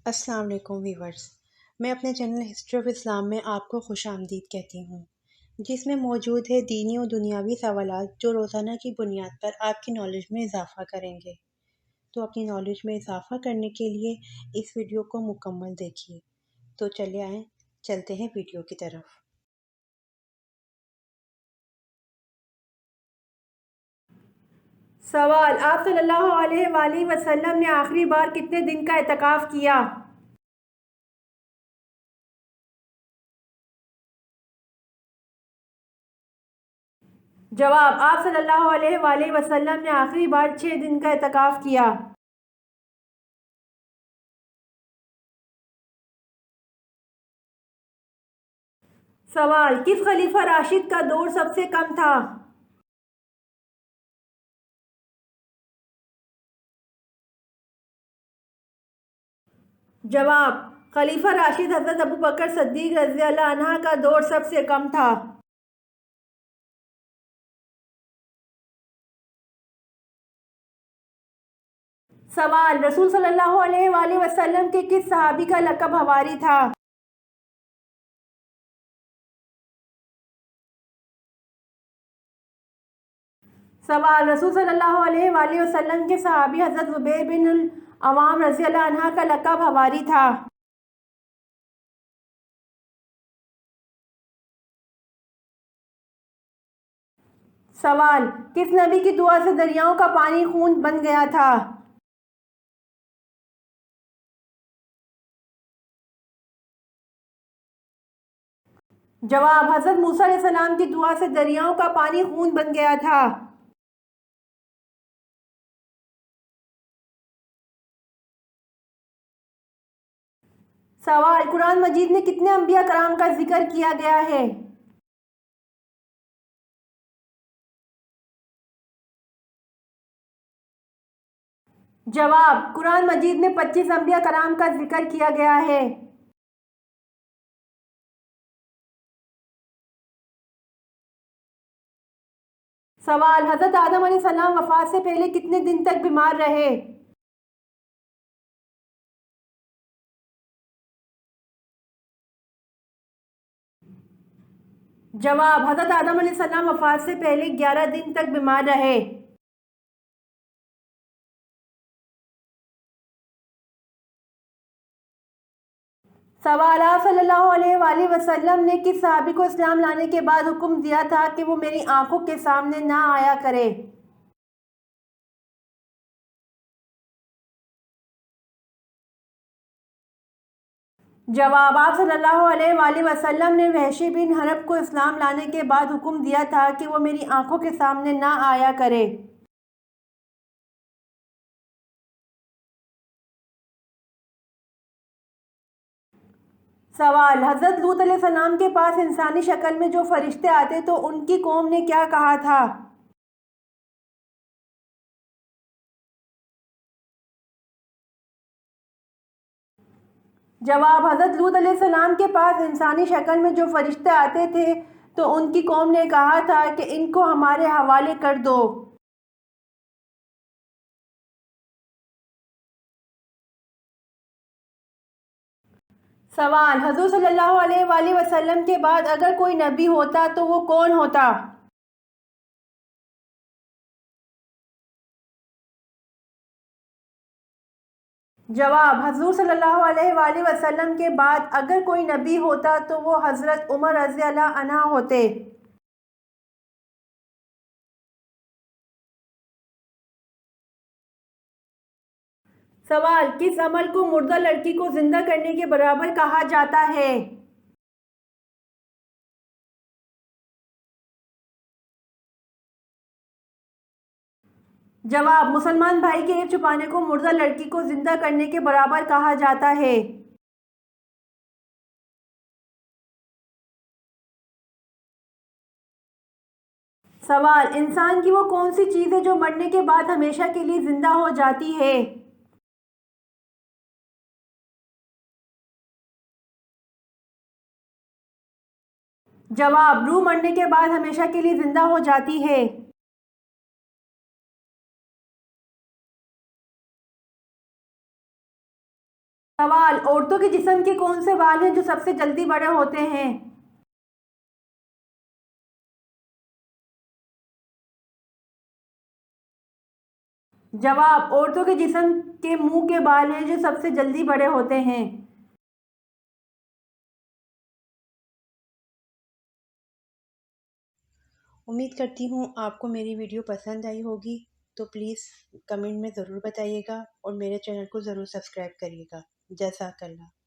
السلام علیکم ویورز، میں اپنے چینل ہسٹری آف اسلام میں آپ کو خوش آمدید کہتی ہوں، جس میں موجود ہے دینی و دنیاوی سوالات جو روزانہ کی بنیاد پر آپ کی نالج میں اضافہ کریں گے۔ تو اپنی نالج میں اضافہ کرنے کے لیے اس ویڈیو کو مکمل دیکھیے۔ تو چلے آئیں، چلتے ہیں ویڈیو کی طرف۔ سوال: آپ صلی اللہ علیہ وآلہ وسلم نے آخری بار کتنے دن کا اعتکاف کیا؟ جواب: آپ صلی اللہ علیہ وآلہ وسلم نے آخری بار 6 دن کا اعتکاف کیا۔ سوال: کس خلیفہ راشد کا دور سب سے کم تھا؟ جواب: خلیفہ راشد حضرت ابوبکر صدیق رضی اللہ عنہ کا دور سب سے کم تھا۔ سوال: رسول صلی اللہ علیہ وآلہ وسلم کے کس صحابی کا لقب حواری تھا؟ سوال: رسول صلی اللہ علیہ وآلہ وسلم کے صحابی حضرت زبیر بن العوام رضی اللہ عنہ کا لقب حواری تھا۔ سوال: کس نبی کی دعا سے دریاؤں کا پانی خون بن گیا تھا؟ جواب: حضرت موسیٰ علیہ السلام کی دعا سے دریاؤں کا پانی خون بن گیا تھا۔ سوال: قرآن مجید میں کتنے انبیاء کرام کا ذکر کیا گیا ہے؟ جواب: قرآن مجید میں 25 انبیاء کرام کا ذکر کیا گیا ہے۔ سوال: حضرت آدم علیہ السلام وفات سے پہلے کتنے دن تک بیمار رہے؟ جواب: حضرت آدم علیہ السلام وفات سے پہلے 11 دن تک بیمار رہے۔ سوال: آپ صلی اللہ علیہ وآلہ وسلم نے کس صحابی کو اسلام لانے کے بعد حکم دیا تھا کہ وہ میری آنکھوں کے سامنے نہ آیا کرے؟ جواب: آپ صلی اللہ علیہ وآلہ وسلم نے وحشی بن حرب کو اسلام لانے کے بعد حکم دیا تھا کہ وہ میری آنکھوں کے سامنے نہ آیا کرے۔ سوال: حضرت لوط علیہ السلام کے پاس انسانی شکل میں جو فرشتے آتے تو ان کی قوم نے کیا کہا تھا؟ جواب: حضرت لوط علیہ السلام کے پاس انسانی شکل میں جو فرشتے آتے تھے تو ان کی قوم نے کہا تھا کہ ان کو ہمارے حوالے کر دو۔ سوال: حضور صلی اللہ علیہ وآلہ وسلم کے بعد اگر کوئی نبی ہوتا تو وہ کون ہوتا؟ جواب: حضور صلی اللہ علیہ وآلہ وسلم کے بعد اگر کوئی نبی ہوتا تو وہ حضرت عمر رضی اللہ عنہ ہوتے۔ سوال: کس عمل کو مردہ لڑکی کو زندہ کرنے کے برابر کہا جاتا ہے؟ جواب: مسلمان بھائی کے عیب چھپانے کو مردہ لڑکی کو زندہ کرنے کے برابر کہا جاتا ہے۔ سوال: انسان کی وہ کون سی چیز ہے جو مرنے کے بعد ہمیشہ کے لیے زندہ ہو جاتی ہے؟ جواب: روح مرنے کے بعد ہمیشہ کے لیے زندہ ہو جاتی ہے۔ سوال: عورتوں کے جسم کے کون سے بال ہیں جو سب سے جلدی بڑے ہوتے ہیں؟ جواب: عورتوں کے جسم کے منہ کے بال ہیں جو سب سے جلدی بڑے ہوتے ہیں۔ امید کرتی ہوں آپ کو میری ویڈیو پسند آئی ہوگی، تو پلیز کمنٹ میں ضرور بتائیے گا اور میرے چینل کو ضرور سبسکرائب کریے گا۔ جزاک اللہ۔